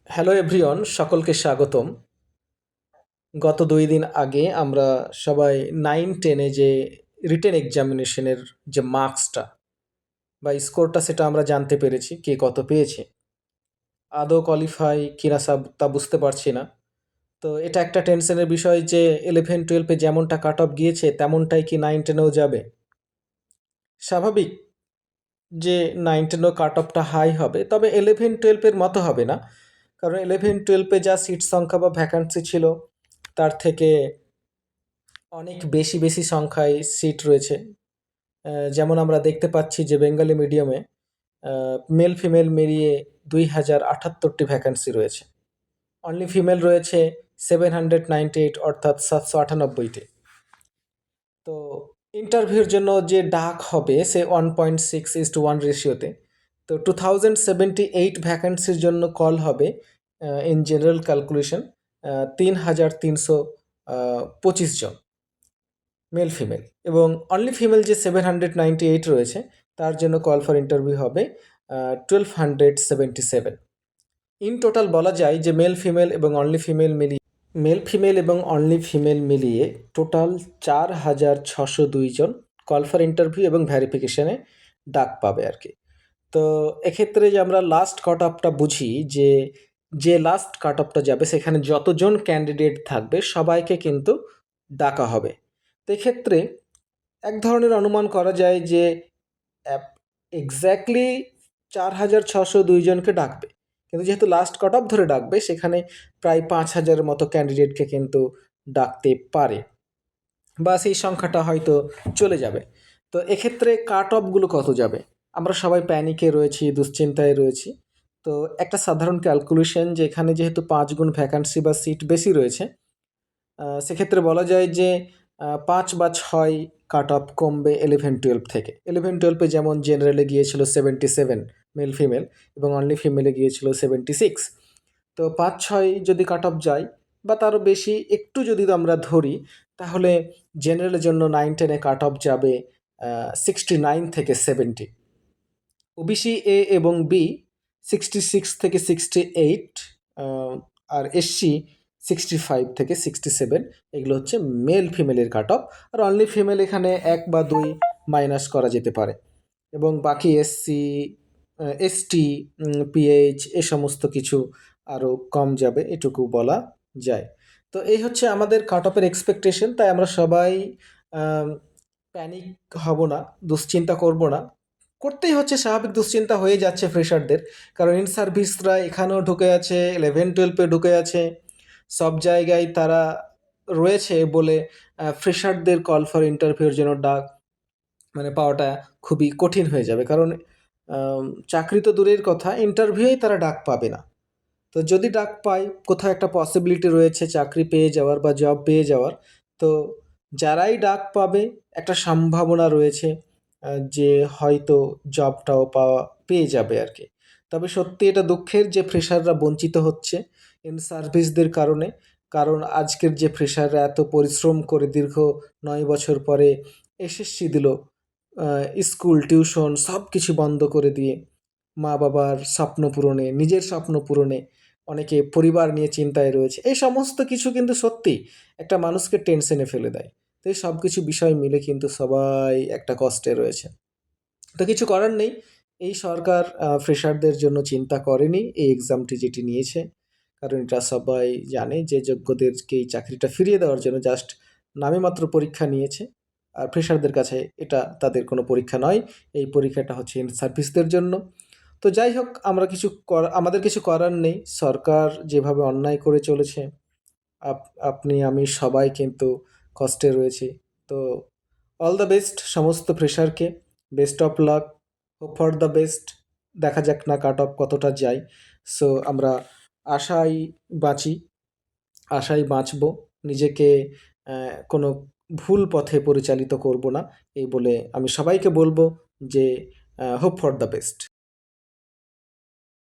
Hello everyone, সকলকে স্বাগতম। গত ২ দিন আগে আমরা সবাই 9-10-এ যে রিটেন এক্সামিনেশনের যে মার্কসটা বা স্কোরটা সেটা আমরা জানতে পেরেছি কে কত পেয়েছে। আদৌ কোয়ালিফাই কিনা তা বুঝতে পারছি না। তো এটা একটা টেনশনের বিষয় যে 11-12-এ যেমনটা কাট অফ গিয়েছে তেমনটাই কি 9-10-এও যাবে। স্বাভাবিক যে 9-10-এও কাট অফটা হাই হবে, তবে 11-12-এর মতো হবে না। কারণ 11-12-এ যা সিট সংখ্যা বা ভ্যাকান্সি ছিল তার থেকে অনেক বেশি বেশি সংখ্যায় সিট রয়েছে। যেমন আমরা দেখতে পাচ্ছি যে বেঙ্গলি মিডিয়ামে মেল ফিমেল মিলিয়ে 2078টি ভ্যাকান্সি রয়েছে। অনলি ফিমেল রয়েছে 798, অর্থাৎ 798টি। তো ইন্টারভিউর জন্য যে ডাক হবে সে 1.6:1 রেশিওতে। তো 2078 ভ্যাকান্সির জন্য কল হবে ইন জেনারেল ক্যালকুলেশন 3,325 জন মেল ফিমেল, এবং অনলি ফিমেল যে 798 রয়েছে তার জন্য কল ফর ইন্টারভিউ হবে 1277। ইন টোটাল বলা যায় যে মেল ফিমেল এবং অনলি ফিমেল মিলিয়ে টোটাল 4,602 জন কল ফর ইন্টারভিউ এবং ভ্যারিফিকেশানে ডাক পাবে আর কি। তো এক্ষেত্রে যে আমরা লাস্ট কাট অফটা বুঝি যে লাস্ট কাট অফটা যাবে সেখানে যতজন ক্যান্ডিডেট থাকবে সবাইকে কিন্তু ডাকা হবে। তো এক্ষেত্রে এক ধরনের অনুমান করা যায় যে এক্স্যাক্টলি 4,602 জনকে ডাকবে, কিন্তু যেহেতু লাস্ট কাট অফ ধরে ডাকবে সেখানে প্রায় 5,000 মতো ক্যান্ডিডেটকে কিন্তু ডাকতে পারে, বা সেই সংখ্যাটা হয়তো চলে যাবে। তো এক্ষেত্রে কাট অফগুলো কত যাবে? আমরা সবাই প্যানিকে রয়েছি, দুশ্চিন্তায় রয়েছি। তো একটা সাধারণ ক্যালকুলেশন যে এখানে যেহেতু 5 গুণ ভ্যাকান্সি বা সিট বেশি রয়েছে, সেক্ষেত্রে বলা যায় যে 5 বা 6 কাট অফ কমবে 11-12 থেকে। 11-12-এ যেমন জেনারেলে গিয়েছিল 77 মেল ফিমেল এবং অনলি ফিমেলে গিয়েছিল 76। তো 5-6 যদি কাট অফ যায় বা তারও বেশি একটু যদি আমরা ধরি, তাহলে জেনারেলের জন্য 9-10-এ কাট অফ যাবে 69 থেকে 70। ওবিসি এ এবং বি 66 থেকে 68, আর এসসি 65 থেকে 67। এগুলো হচ্ছে মেল ফিমেলের কাট অফ। আর অনলি ফিমেল এখানে 1 বা 2 মাইনাস করা যেতে পারে, এবং বাকি এসসি, এসটি, পিএইচ এ সমস্ত কিছু আরও কম যাবে, এটুকু বলা যায়। তো এই হচ্ছে আমাদের কাট অফের এক্সপেকটেশন। তাই আমরা সবাই প্যানিক হব না, দুশ্চিন্তা করব না। করতেই হচ্ছে, স্বাভাবিক দুশ্চিন্তা হয়ে যাচ্ছে ফ্রেশারদের, কারণ ইন সার্ভিসরা এখানেও ঢুকে আছে, 11-12-এ ঢুকে আছে, সব জায়গায় তারা রয়েছে বলে ফ্রেশারদের কল ফর ইন্টারভিউর জন্য ডাক পাওয়াটা খুবই কঠিন হয়ে যাবে। কারণ চাকরি তো দূরের কথা, ইন্টারভিউয়েই তারা ডাক পাবে না। তো যদি ডাক পায়, কোথাও একটা পসিবিলিটি রয়েছে চাকরি পেয়ে যাওয়ার বা জব পেয়ে যাওয়ার। তো যারাই ডাক পাবে একটা সম্ভাবনা রয়েছে যে হয়তো জবটাও পেয়ে যাবে আর কি। তবে সত্যি এটা দুঃখের যে ফ্রেশাররা বঞ্চিত হচ্ছে ইন সার্ভিসদের কারণে। কারণ আজকের যে ফ্রেশাররা এত পরিশ্রম করে দীর্ঘ 9 বছর পরে এসএসসি দিল, স্কুল টিউশন সব কিছু বন্ধ করে দিয়ে মা বাবার স্বপ্ন পূরণে, নিজের স্বপ্ন পূরণে, অনেকে পরিবার নিয়ে চিন্তায় রয়েছে। এই সমস্ত কিছু কিন্তু সত্যিই একটা মানুষকে টেনশনে ফেলে দেয়। তো এই সব কিছু বিষয় মিলে কিন্তু সবাই একটা কষ্টে রয়েছে। তো কিছু করার নেই। এই সরকার ফ্রেশারদের জন্য চিন্তা করেনি এই এক্সামটি যেটি নিয়েছে। কারণ এটা সবাই জানে যে যোগ্যদেরকে এই চাকরিটা ফিরিয়ে দেওয়ার জন্য জাস্ট নামে মাত্র পরীক্ষা নিয়েছে। আর ফ্রেশারদের কাছে এটা তাদের কোনো পরীক্ষা নয়। এই পরীক্ষাটা হচ্ছে ইন সার্ভিসদের জন্য। তো যাই হোক, আমাদের কিছু করার নেই। সরকার যেভাবে অন্যায় করে চলেছে, আপনি আমি সবাই কিন্তু কষ্টে রয়েছি। তো অল দ্য বেস্ট সমস্ত ফ্রেশারকে, best of luck, hope for the best. দেখা যাক না কাট অফ কতটা যায়। সো আমরা আশায় বাঁচি, আশায় বাঁচব। নিজেকে কোনো ভুল পথে পরিচালিত করব না, এই বলে আমি সবাইকে বলবো যে হোপ ফর দ্য বেস্ট।